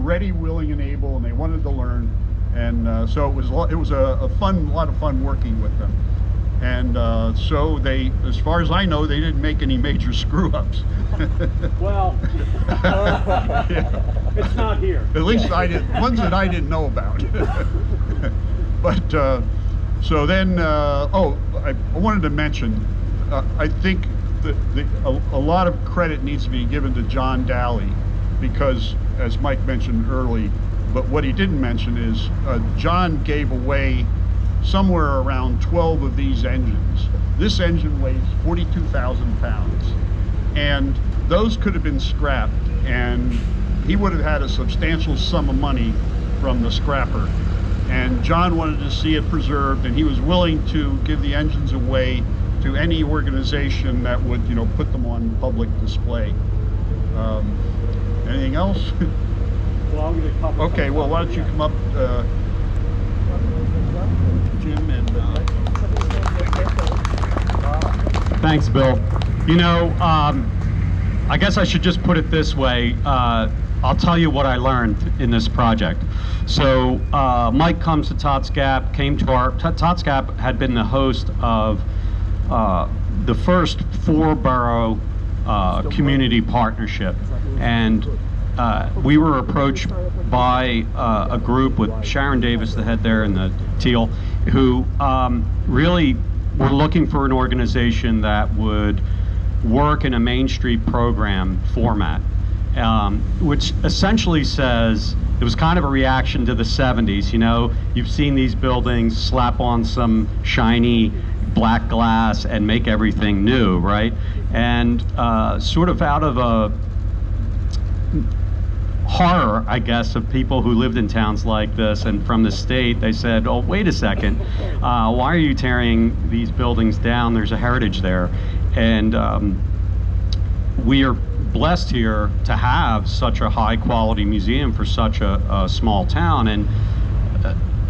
ready, willing, and able, and they wanted to learn. And so it was a lot of fun working with them. And so they, as far as I know, they didn't make any major screw-ups. Well, yeah. It's not here. At least I didn't, ones that I didn't know about. But so then, oh, I wanted to mention, I think that a lot of credit needs to be given to John Daly, because, as Mike mentioned early, but what he didn't mention is John gave away somewhere around 12 of these engines. This engine weighs 42,000 pounds, and those could have been scrapped, and he would have had a substantial sum of money from the scrapper. And John wanted to see it preserved, and he was willing to give the engines away to any organization that would, you know, put them on public display. Anything else? Well, I'm going to cover. Okay, well, why don't you come up, Jim, and Thanks, Bill. You know, I guess I should just put it this way. I'll tell you what I learned in this project. So Mike comes to Tots Gap, came to our, Tots Gap had been the host of the first 4-borough community partnership. And we were approached by a group with Sharon Davis, the head there, and the Teal, who really were looking for an organization that would work in a Main Street program format, which essentially says, it was kind of a reaction to the 70s, you know, you've seen these buildings slap on some shiny black glass and make everything new, right? And sort of out of a horror, I guess, of people who lived in towns like this and from the state, they said, oh, wait a second, why are you tearing these buildings down? There's a heritage there. And we are blessed here to have such a high quality museum for such a small town. And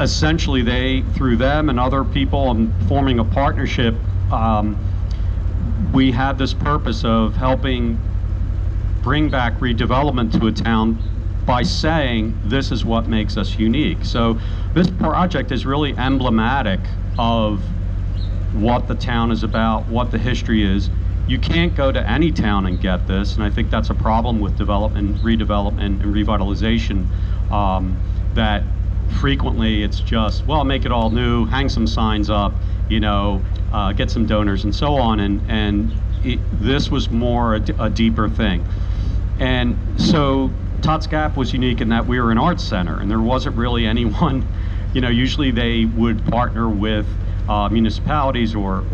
essentially they, through them and other people, and forming a partnership, we had this purpose of helping bring back redevelopment to a town by saying this is what makes us unique. So this project is really emblematic of what the town is about, what the history is. You can't go to any town and get this, and I think that's a problem with development, redevelopment, and revitalization, that frequently it's just, well, make it all new, hang some signs up, you know, get some donors and so on, and this was more a deeper thing. And so Tots Gap was unique in that we were an arts center, and there wasn't really anyone, you know, usually they would partner with municipalities or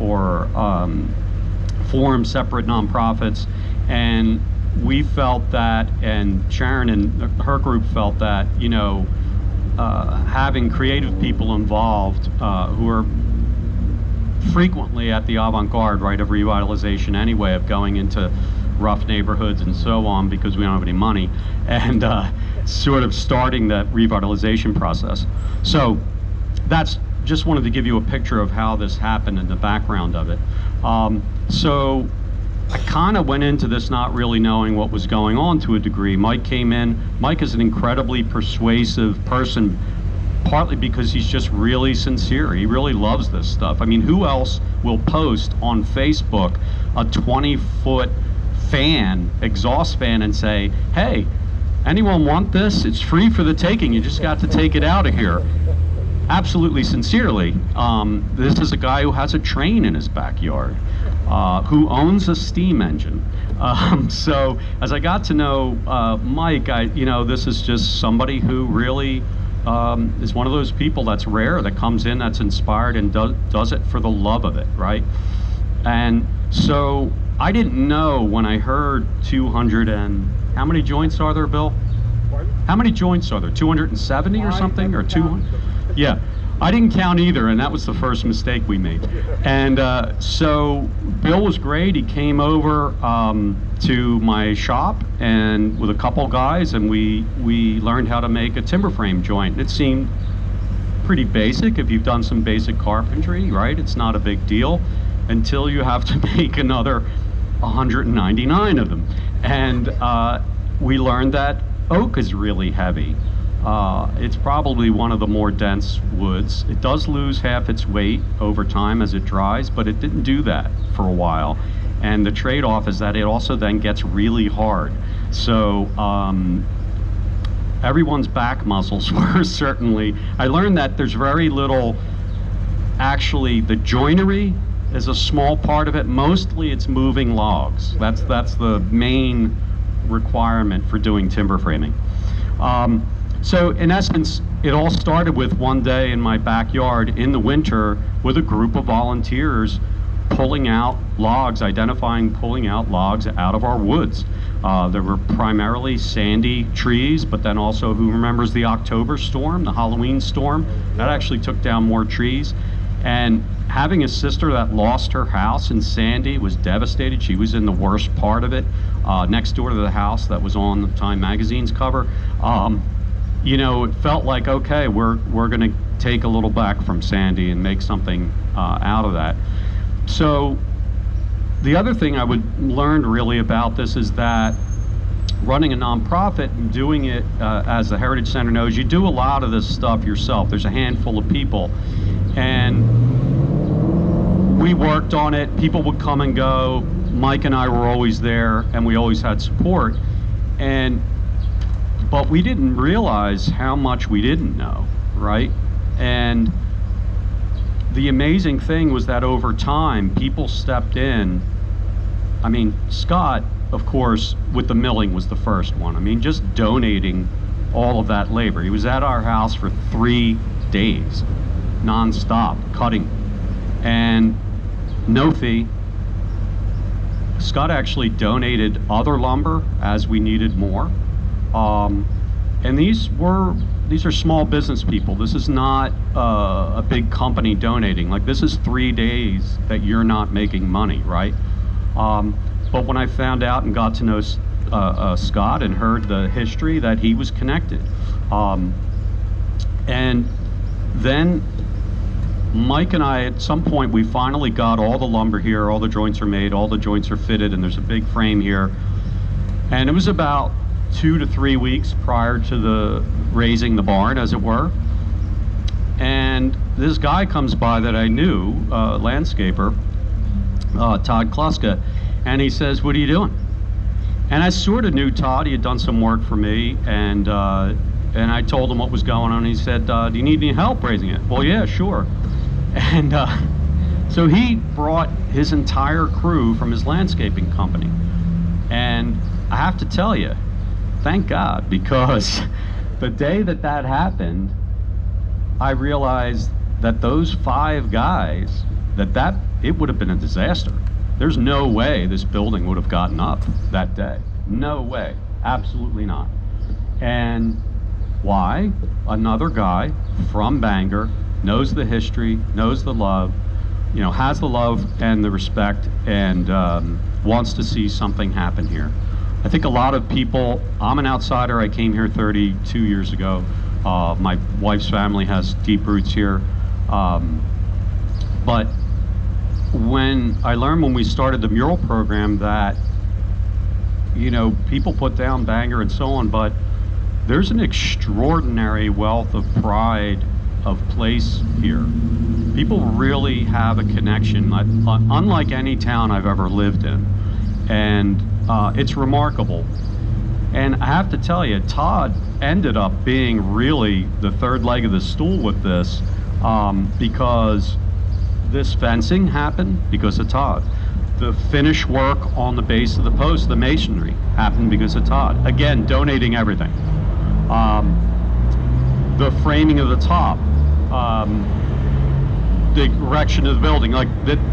form separate nonprofits, and we felt that, and Sharon and her group felt that, you know, having creative people involved who are frequently at the avant-garde, right, of revitalization anyway, of going into rough neighborhoods and so on because we don't have any money, and sort of starting that revitalization process. So that's, just wanted to give you a picture of how this happened and the background of it. So I kind of went into this not really knowing what was going on to a degree. Mike came in. Mike is an incredibly persuasive person, partly because he's just really sincere. He really loves this stuff. I mean, who else will post on Facebook a 20-foot fan, exhaust fan, and say, hey, anyone want this? It's free for the taking. You just got to take it out of here. Absolutely sincerely. This is a guy who has a train in his backyard, who owns a steam engine. So as I got to know Mike, you know, this is just somebody who really is one of those people that's rare, that comes in, that's inspired, and does it for the love of it, right? And so I didn't know when I heard 200 and, how many joints are there, Bill? Pardon? How many joints are there? 270 or something, or 200? Yeah, I didn't count either, and that was the first mistake we made. And so Bill was great. He came over to my shop and with a couple guys, and we learned how to make a timber frame joint. It seemed pretty basic if you've done some basic carpentry, right? It's not a big deal until you have to make another 199 of them. And we learned that oak is really heavy. It's probably one of the more dense woods. It does lose half its weight over time as it dries, but it didn't do that for a while. And the trade-off is that it also then gets really hard. So everyone's back muscles were certainly, I learned that there's very little, actually the joinery is a small part of it. Mostly it's moving logs. That's the main requirement for doing timber framing. So in essence, it all started with one day in my backyard in the winter with a group of volunteers pulling out logs, pulling out logs out of our woods. There were primarily sandy trees, but then also, who remembers the October storm, the Halloween storm? That actually took down more trees. And having a sister that lost her house in Sandy, was devastated. She was in the worst part of it, next door to the house that was on the Time magazine's cover. You know, it felt like, okay, we're gonna take a little back from Sandy and make something out of that. So the other thing I learned really about this is that running a nonprofit and doing it as the Heritage Center knows, you do a lot of this stuff yourself. There's a handful of people, and we worked on it. People would come and go. Mike and I were always there, and we always had support. But we didn't realize how much we didn't know, right? And the amazing thing was that over time, people stepped in. I mean, Scott, of course, with the milling was the first one. I mean, just donating all of that labor. He was at our house for 3 days, nonstop, cutting, and no fee. Scott actually donated other lumber as we needed more. And these are small business people. This is not a big company donating. Like, this is 3 days that you're not making money, right? But when I found out and got to know Scott and heard the history, that he was connected. And then Mike and I, at some point, we finally got all the lumber here, all the joints are made, all the joints are fitted, and there's a big frame here. And it was about 2 to 3 weeks prior to the raising the barn, as it were. And this guy comes by that I knew, landscaper, Todd Kluska, and he says, "What are you doing?" And I sort of knew Todd. He had done some work for me, and I told him what was going on. He said, "Do you need any help raising it?" "Well, yeah, sure." And so he brought his entire crew from his landscaping company. And I have to tell you, thank God, because the day that happened, I realized that those 5 guys, that it would have been a disaster. There's no way this building would have gotten up that day. No way. Absolutely not. And why? Another guy from Bangor, knows the history, knows the love, you know, has the love and the respect, and wants to see something happen here. I think a lot of people, I'm an outsider. I came here 32 years ago. My wife's family has deep roots here. But when I learned when we started the mural program that, you know, people put down Bangor and so on, but there's an extraordinary wealth of pride of place here. People really have a connection, unlike any town I've ever lived in. And it's remarkable. And I have to tell you, Todd ended up being really the third leg of the stool with this, because this fencing happened because of Todd. The finish work on the base of the post, the masonry, happened because of Todd. Again, donating everything. The framing of the top, the erection of the building, like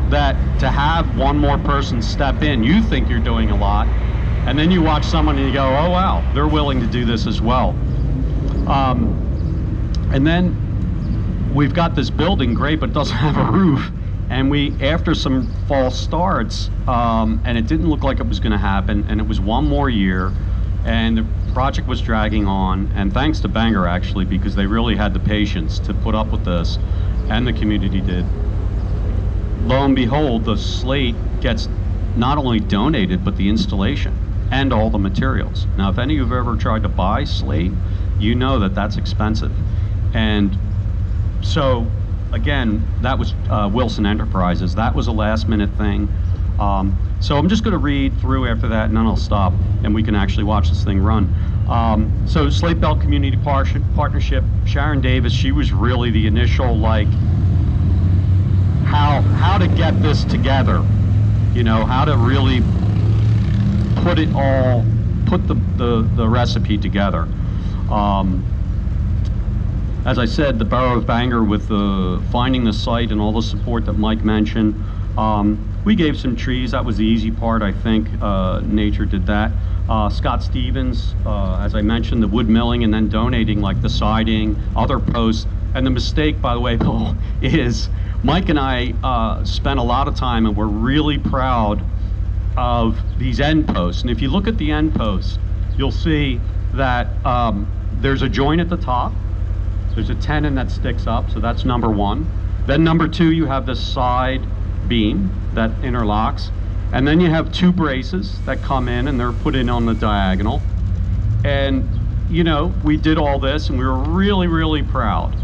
that to have one more person step in, you think you're doing a lot, and then you watch someone and you go, oh wow, they're willing to do this as well. And then we've got this building, great, but it doesn't have a roof. And we, after some false starts, and it didn't look like it was going to happen, and it was one more year, and the project was dragging on, and thanks to Bangor actually, because they really had the patience to put up with this, and the community did. Lo and behold, the slate gets not only donated, but the installation. and all the materials. Now, if any of you have ever tried to buy slate, you know that that's expensive. And so, again, that was Wilson Enterprises. That was a last minute thing. So I'm just going to read through after that, and then I'll stop, and we can actually watch this thing run. So Slate Belt Community Partnership, Sharon Davis, she was really the initial, like, how to get this together, you know, how to really put the recipe together. As I said, the Borough of Bangor, with finding the site and all the support that Mike mentioned, we gave some trees. That was the easy part, I think. Nature did that. Scott Stevens, as I mentioned, the wood milling, and then donating like the siding, other posts. And the mistake, by the way, Bill, is Mike and I spent a lot of time, and we're really proud of these end posts. And if you look at the end posts, you'll see that there's a joint at the top. There's a tenon that sticks up, so that's number one. Then number two, you have this side beam that interlocks. And then you have two braces that come in, and they're put in on the diagonal. And, you know, we did all this, and we were really, really proud.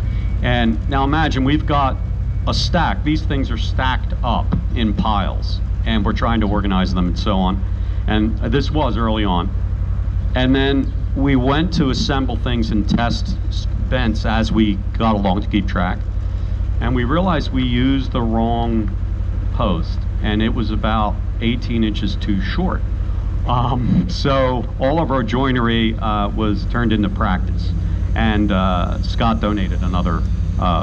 And now imagine, we've got a stack. These things are stacked up in piles, and we're trying to organize them and so on. And this was early on. And then we went to assemble things in test vents as we got along to keep track. And we realized we used the wrong post, and it was about 18 inches too short. So all of our joinery was turned into practice. And Scott donated another